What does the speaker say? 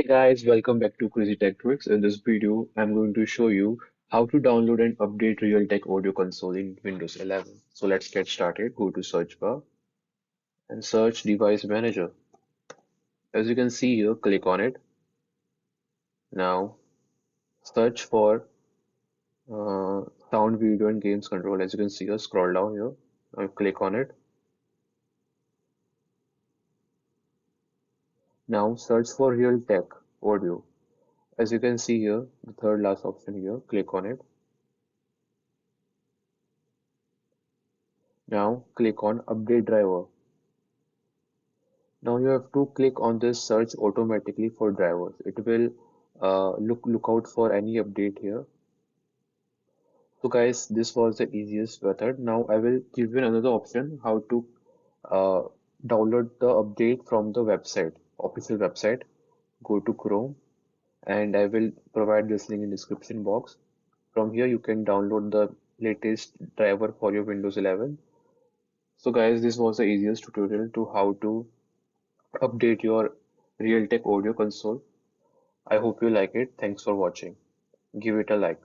Hey guys, welcome back to Crazy Tech Tricks. In this video, I'm going to show you how to download and update Realtek Audio Console in Windows 11. So let's get started. Go to search bar and search Device Manager. As you can see here, click on it. Now search for Sound, Video and Games Control. As you can see here, scroll down here. Now click on it. Now search for Realtek Audio. As you can see here, the third last option here, click on it. Now click on Update Driver. Now you have to click on this search automatically for drivers. It will look out for any update here. So guys, this was the easiest method. Now I will give you another option how to uh, download the update from the website, official website. Go to Chrome and I will provide this link in description box. From here you can download the latest driver for your Windows 11. So guys, this was the easiest tutorial to how to update your Realtek audio console. I hope you like it. Thanks for watching. Give it a like.